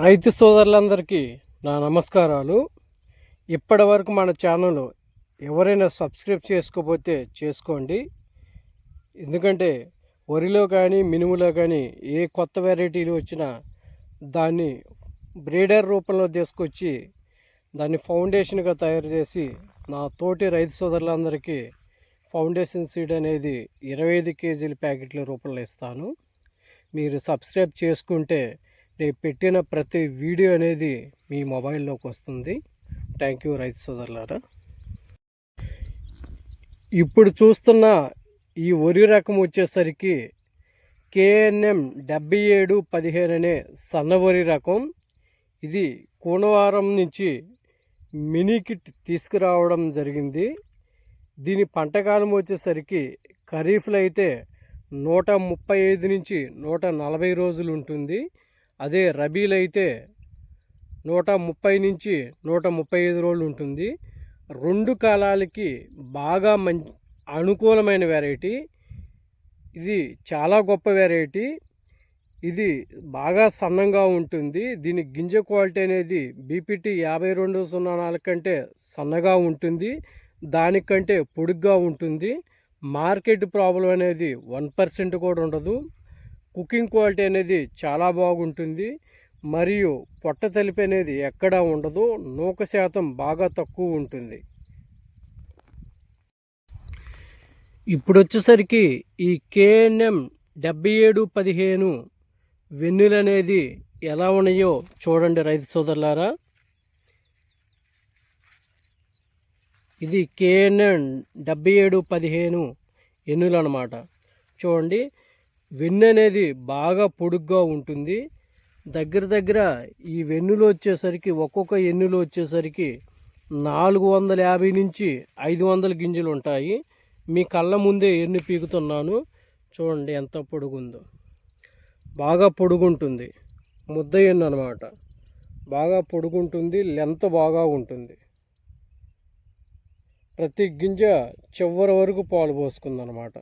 రైతు సోదరులందరికీ నా నమస్కారాలు. ఇప్పటి వరకు మన ఛానల్ ఎవరైనా సబ్స్క్రైబ్ చేసుకోకపోతే చేసుకోండి. ఎందుకంటే వరిలో కానీ మినుములో కానీ ఏ కొత్త వెరైటీలు వచ్చినా దాన్ని బ్రీడర్ రూపంలో తీసుకొచ్చి దాన్ని ఫౌండేషన్గా తయారు చేసి నా తోటి రైతు సోదరులందరికీ ఫౌండేషన్ సీడ్ అనేది 25 కేజీల ప్యాకెట్ల రూపంలో ఇస్తాను. మీరు సబ్స్క్రైబ్ చేసుకుంటే నేను పెట్టిన ప్రతి వీడియో అనేది మీ మొబైల్లోకి వస్తుంది. థ్యాంక్ యూ రైతు సోదరులారా. ఇప్పుడు చూస్తున్న ఈ వరి రకం వచ్చేసరికి KNM 7715 అనే సన్న వరి రకం. ఇది కూనవారం నుంచి మినీ కిట్ తీసుకురావడం జరిగింది. దీని పంటకాలం వచ్చేసరికి ఖరీఫ్లో అయితే 135 నుంచి 140 రోజులు ఉంటుంది. అదే రబీలో అయితే 130 నుంచి 135 రోజులు ఉంటుంది. రెండు కాలాలకి బాగా అనుకూలమైన వెరైటీ. ఇది చాలా గొప్ప వెరైటీ. ఇది బాగా సన్నంగా ఉంటుంది. దీని గింజ క్వాలిటీ అనేది BPT 5204 కంటే సన్నగా ఉంటుంది. దానికంటే పొడుగ్గా ఉంటుంది. మార్కెట్ ప్రాబ్లం అనేది 1% కూడా ఉండదు. కుకింగ్ క్వాలిటీ అనేది చాలా బాగుంటుంది. మరియు పొట్ట తలిపి అనేది ఎక్కడా ఉండదు. నూక శాతం బాగా తక్కువ ఉంటుంది. ఇప్పుడు వచ్చేసరికి ఈ KNM 7715 వెన్నులు అనేది ఎలా ఉన్నాయో చూడండి రైతు సోదరులారా. ఇది KNM 7715 ఎన్నులు అన్నమాట. చూడండి, వెన్ను అనేది బాగా పొడుగ్గా ఉంటుంది. దగ్గర ఈ వెన్నులు వచ్చేసరికి ఒక్కొక్క ఎన్నులు వచ్చేసరికి 450 నుంచి 500 గింజలు ఉంటాయి. మీ కళ్ళ ముందే ఎన్ను పీకుతున్నాను. చూడండి ఎంత పొడుగుందో. బాగా పొడుగుంటుంది. ముద్ద ఎన్ను అనమాట. బాగా పొడుగుంటుంది. లెంత్ బాగా ఉంటుంది. ప్రతి గింజ చివరి వరకు పాలు పోసుకుందనమాట.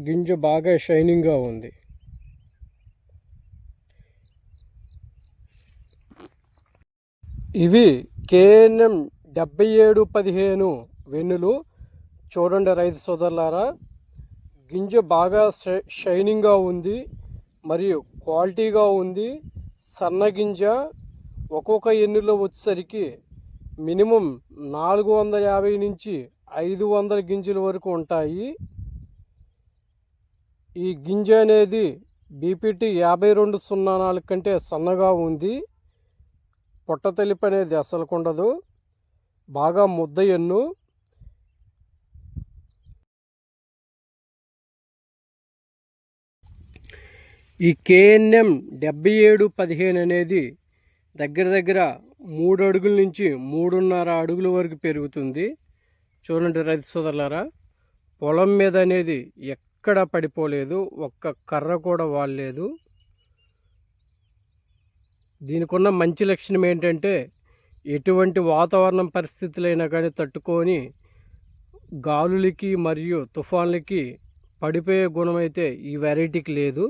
గింజ బాగా షైనింగ్గా ఉంది. ఇవి KNM 7715 వెన్నులు. చూడండి రైతు సోదరులారా, గింజ బాగా షైనింగ్గా ఉంది మరియు క్వాలిటీగా ఉంది. సన్న గింజ. ఒక్కొక్క ఎన్నులో వచ్చేసరికి మినిమం 450 నుంచి 500 గింజల వరకు ఉంటాయి. ఈ గింజ అనేది BPT 5204 కంటే సన్నగా ఉంది. పొట్ట తలిపి అనేది అసలు ఉండదు. బాగా ముద్ద ఎన్ను. ఈ KNM 7715 అనేది దగ్గర 3 అడుగుల నుంచి 3.5 అడుగుల వరకు పెరుగుతుంది. చూడండి రైతు సోదరులారా, పొలం మీద అనేది ఎక్కడ పడిపోలేదు. ఒక్క కర్ర కూడా వాడలేదు. దీనికి ఉన్న మంచి లక్షణం ఏంటంటే ఎటువంటి వాతావరణం పరిస్థితులైనా కానీ తట్టుకొని గాలులకి మరియు తుఫాన్లకి పడిపోయే గుణం అయితే ఈ వెరైటీకి లేదు.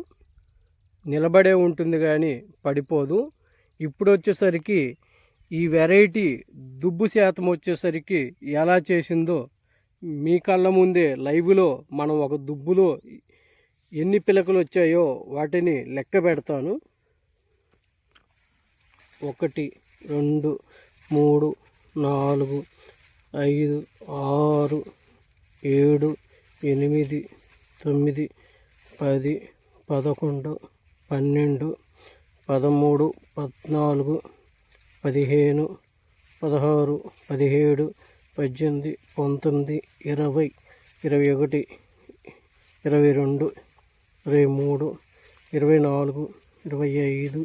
నిలబడే ఉంటుంది కానీ పడిపోదు. ఇప్పుడు వచ్చేసరికి ఈ వెరైటీ దుబ్బు శాతం వచ్చేసరికి ఎలా చేసిందో మీ కళ్ళ ముందే లైవ్లో మనం ఒక దుబ్బులో ఎన్ని పిలకలు వచ్చాయో వాటిని లెక్క పెడతాను. 1 2 3 4 5 6 7 8 9 10 11 12 13 14 15 16 17 18 19 20 21 22 23 24 25 26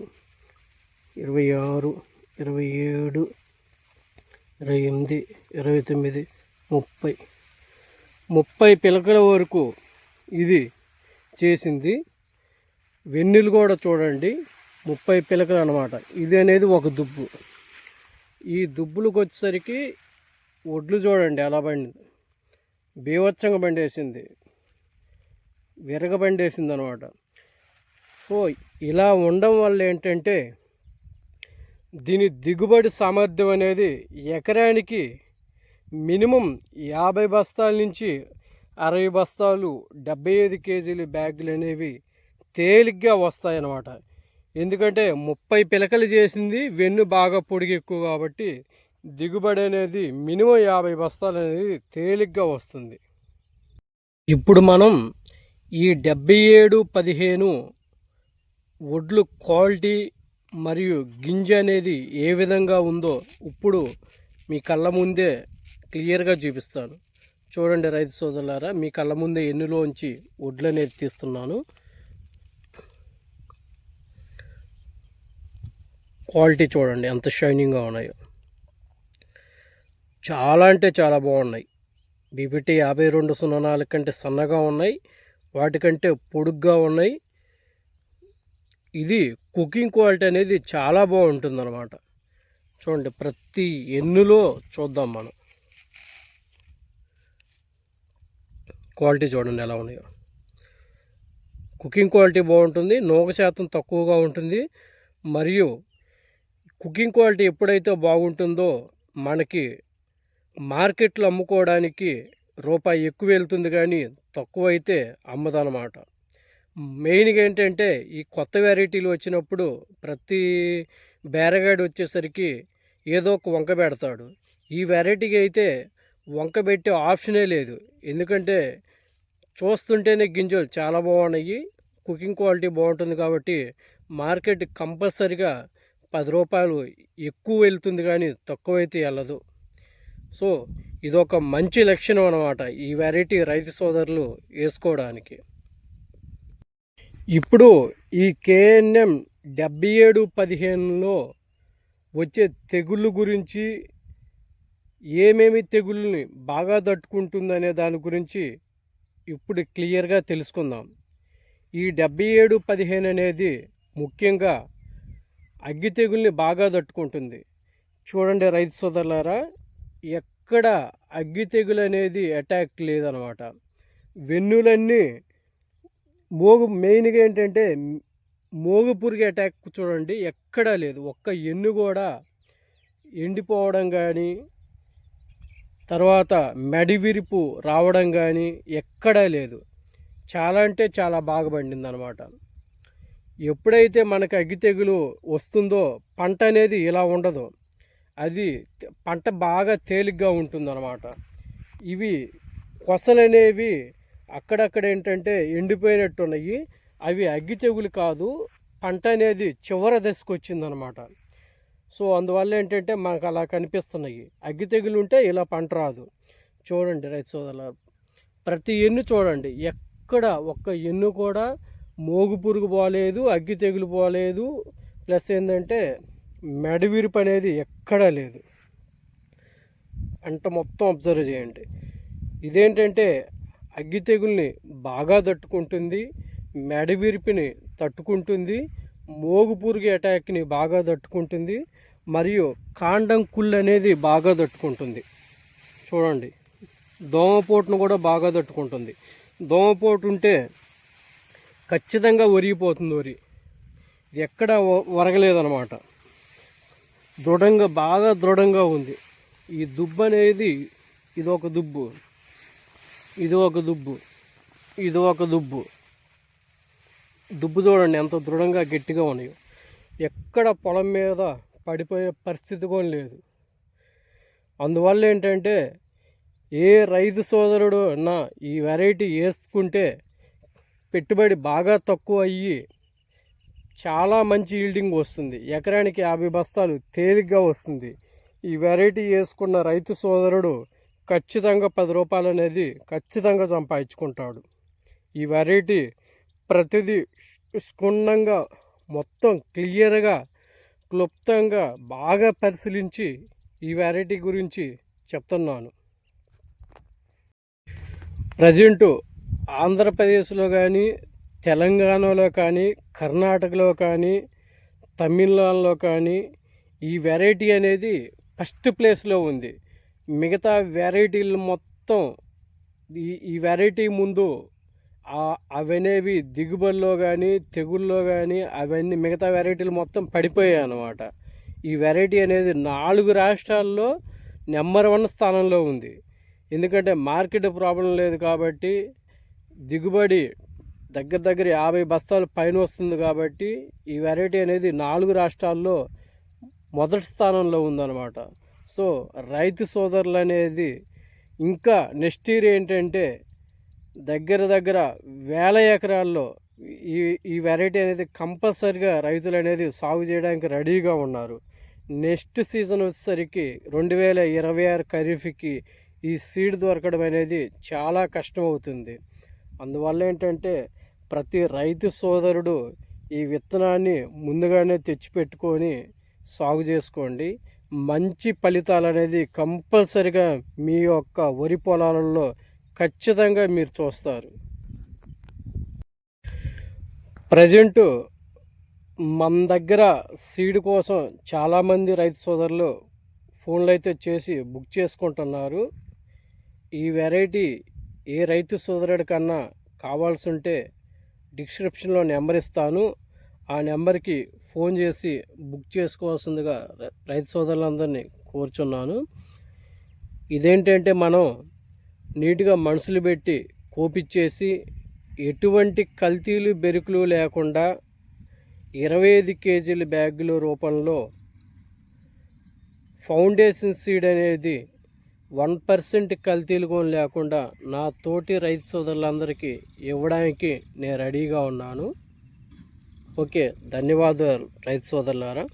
27 28 29 30 పిలకల వరకు ఇది చేసింది. వెన్నులు కూడా చూడండి, 30 పిలకలు అన్నమాట. ఇది అనేది ఒక దుబ్బు. ఈ దుబ్బులకు వచ్చేసరికి ఒడ్లు చూడండి ఎలా పండింది. బీవత్సంగా పండేసింది. విరగబండేసింది అనమాట. సో ఇలా ఉండడం వల్ల ఏంటంటే దీని దిగుబడి సామర్థ్యం అనేది ఎకరానికి మినిమం 50 బస్తాల నుంచి 60 బస్తాలు 75 కేజీల బ్యాగులు అనేవి తేలిగ్గా వస్తాయన్నమాట. ఎందుకంటే 30 పిలకలు చేసింది, వెన్ను బాగా పొడిగి ఎక్కువ కాబట్టి దిగుబడి అనేది మినిమం 50 బస్తాలు అనేది తేలిగ్గా వస్తుంది. ఇప్పుడు మనం ఈ 7715 వడ్లు క్వాలిటీ మరియు గింజ అనేది ఏ విధంగా ఉందో ఇప్పుడు మీ కళ్ళ ముందే క్లియర్గా చూపిస్తాను. చూడండి రైతు సోదరులారా, మీ కళ్ళ ముందే ఎన్నులోంచి వడ్లు అనేది తీస్తున్నాను. క్వాలిటీ చూడండి ఎంత షైనింగ్గా ఉన్నాయో. చాలా అంటే చాలా బాగున్నాయి. బీపీటీ 5204 కంటే సన్నగా ఉన్నాయి, వాటికంటే పొడుగ్గా ఉన్నాయి. ఇది కుకింగ్ క్వాలిటీ అనేది చాలా బాగుంటుంది అన్నమాట. చూడండి ప్రతి ఎన్నులో చూద్దాం మనం క్వాలిటీ చూడండి ఎలా ఉన్నాయో. కుకింగ్ క్వాలిటీ బాగుంటుంది, నూక శాతం తక్కువగా ఉంటుంది. మరియు కుకింగ్ క్వాలిటీ ఎప్పుడైతే బాగుంటుందో మనకి మార్కెట్లో అమ్ముకోవడానికి రూపాయి ఎక్కువ వెళ్తుంది, కానీ తక్కువ అయితే అమ్మదన్నమాట. మెయిన్గా ఏంటంటే ఈ కొత్త వెరైటీలు వచ్చినప్పుడు ప్రతి బేరగాడు వచ్చేసరికి ఏదో ఒక వంక పెడతాడు. ఈ వెరైటీకి అయితే వంక పెట్టే ఆప్షనే లేదు. ఎందుకంటే చూస్తుంటేనే గింజలు చాలా బాగున్నాయి, కుకింగ్ క్వాలిటీ బాగుంటుంది కాబట్టి మార్కెట్ కంపల్సరిగా 10 రూపాయలు ఎక్కువ వెళ్తుంది, కానీ తక్కువైతే వెళ్ళదు. సో ఇదొక మంచి లక్షణం అన్నమాట ఈ వెరైటీ రైతు సోదరులు వేసుకోవడానికి. ఇప్పుడు ఈ KNM 7715లో వచ్చే తెగుళ్ళు గురించి, ఏమేమి తెగుళ్ళని బాగా తట్టుకుంటుందనే దాని గురించి ఇప్పుడు క్లియర్గా తెలుసుకుందాం. ఈ 7715 అనేది ముఖ్యంగా అగ్గి తెగుల్ని బాగా తట్టుకుంటుంది. చూడండి రైతు సోదరులారా, ఎక్కడ అగ్గి తెగులు అనేది అటాక్ లేదనమాట. వెన్నులన్నీ మెయిన్గా ఏంటంటే మోగు పురుగు అటాక్ చూడండి ఎక్కడా లేదు. ఒక్క ఎన్ను కూడా ఎండిపోవడం కానీ, తర్వాత మెడి విరుపు రావడం కానీ ఎక్కడా లేదు. చాలా అంటే చాలా బాగా పండింది అనమాట. ఎప్పుడైతే మనకు అగ్గి తెగులు వస్తుందో పంట అనేది ఇలా ఉండదు, అది పంట బాగా తేలిగ్గా ఉంటుందన్నమాట. ఇవి కొసలు అనేవి అక్కడక్కడ ఏంటంటే ఎండిపోయినట్టు ఉన్నాయి. అవి అగ్గి తెగులు కాదు, పంట అనేది చివరి దశకు వచ్చిందనమాట. సో అందువల్ల ఏంటంటే మనకు అలా కనిపిస్తున్నాయి. అగ్గి తెగులు ఉంటే ఇలా పంట రాదు. చూడండి రైతు సోదరులు, ప్రతి ఎన్ను చూడండి, ఎక్కడ ఒక్క ఎన్ను కూడా మోగు పురుగు పోలేదు, అగ్గి తెగులు పోలేదు, ప్లస్ ఏంటంటే మెడవిరుపు అనేది ఎక్కడా లేదు. పంట మొత్తం అబ్జర్వ్ చేయండి. ఇదేంటంటే అగ్గి తెగుల్ని బాగా తట్టుకుంటుంది, మెడవిరిపిని తట్టుకుంటుంది, మోగు పురుగు అటాక్ని బాగా తట్టుకుంటుంది, మరియు కాండం కుళ్ళు అనేది బాగా తట్టుకుంటుంది. చూడండి దోమపోటును కూడా బాగా తట్టుకుంటుంది. దోమపోటు ఉంటే ఖచ్చితంగా ఒరిగిపోతుంది. ఇది ఎక్కడ ఒరగలేదన్నమాట, బాగా దృఢంగా ఉంది. ఈ దుబ్బు అనేది ఇదొక దుబ్బు, ఇది ఒక దుబ్బు, ఇది ఒక దుబ్బు. దుబ్బు చూడండి ఎంత దృఢంగా గట్టిగా ఉన్నాయో. ఎక్కడ పొలం మీద పడిపోయే పరిస్థితి కూడా లేదు. అందువల్ల ఏంటంటే ఏ రైతు సోదరుడు అన్నా ఈ వెరైటీ వేసుకుంటే పెట్టుబడి బాగా తక్కువ అయ్యి చాలా మంచి ఈల్డింగ్ వస్తుంది. ఎకరానికి 50 బస్తాలు తేలిగ్గా వస్తుంది. ఈ వెరైటీ వేసుకున్న రైతు సోదరుడు ఖచ్చితంగా 10 రూపాయలు అనేది ఖచ్చితంగా సంపాదించుకుంటాడు. ఈ వెరైటీ ప్రతిదీ క్షుణ్ణంగా మొత్తం క్లియర్గా క్లుప్తంగా బాగా పరిశీలించి ఈ వెరైటీ గురించి చెప్తున్నాను. ప్రజెంటు ఆంధ్రప్రదేశ్లో కానీ, తెలంగాణలో కానీ, కర్ణాటకలో కానీ, తమిళనాడులో కానీ ఈ వెరైటీ అనేది ఫస్ట్ ప్లేస్లో ఉంది. మిగతా వెరైటీలు మొత్తం ఈ వెరైటీ ముందు అవనేవి దిగుబడిలో కానీ తెగుల్లో కానీ అవన్నీ మిగతా వెరైటీలు మొత్తం పడిపోయాయి అన్నమాట. ఈ వెరైటీ అనేది 4 రాష్ట్రాల్లో నెంబర్ 1 స్థానంలో ఉంది. ఎందుకంటే మార్కెట్ ప్రాబ్లం లేదు కాబట్టి, దిగుబడి దగ్గర 50 బస్తాలు పైన వస్తుంది కాబట్టి ఈ వెరైటీ అనేది 4 రాష్ట్రాల్లో మొదటి స్థానంలో ఉందన్నమాట. సో రైతు సోదరులు అనేది ఇంకా నెక్స్ట్ ఇయర్ ఏంటంటే దగ్గర వేల ఎకరాల్లో ఈ వెరైటీ అనేది కంపల్సరిగా రైతులు అనేది సాగు చేయడానికి రెడీగా ఉన్నారు. నెక్స్ట్ సీజన్ వచ్చేసరికి 2026 ఖరీఫ్కి ఈ సీడ్ దొరకడం అనేది చాలా కష్టం అవుతుంది. అందువల్ల ఏంటంటే ప్రతి రైతు సోదరుడు ఈ విత్తనాన్ని ముందుగానే తెచ్చిపెట్టుకొని సాగు చేసుకోండి. మంచి ఫలితాలు అనేది కంపల్సరిగా మీ యొక్క వరి పొలాలలో ఖచ్చితంగా మీరు చూస్తారు. ప్రజెంటు మన దగ్గర సీడ్ కోసం చాలామంది రైతు సోదరులు ఫోన్లు అయితే చేసి బుక్ చేసుకుంటున్నారు. ఈ వెరైటీ ఏ రైతు సోదరుడి కన్నా కావాల్సి ఉంటే డిస్క్రిప్షన్లో నెంబర్ ఇస్తాను. ఆ నెంబర్కి ఫోన్ చేసి బుక్ చేసుకోవాల్సిందిగా రైతు సోదరులందరినీ కోరుచున్నాను. ఇదేంటంటే మనం నీట్గా మనుషులు పెట్టి కోపిచ్చేసి ఎటువంటి కల్తీలు బెరుకులు లేకుండా 25 కేజీల బ్యాగుల రూపంలో ఫౌండేషన్ సీడ్ అనేది 1% కల్తీలు కూడా లేకుండా నా తోటి రైతు సోదరులందరికీ ఇవ్వడానికి నేను రెడీగా ఉన్నాను. ఓకే, ధన్యవాదాలు రైతు సోదరులారా.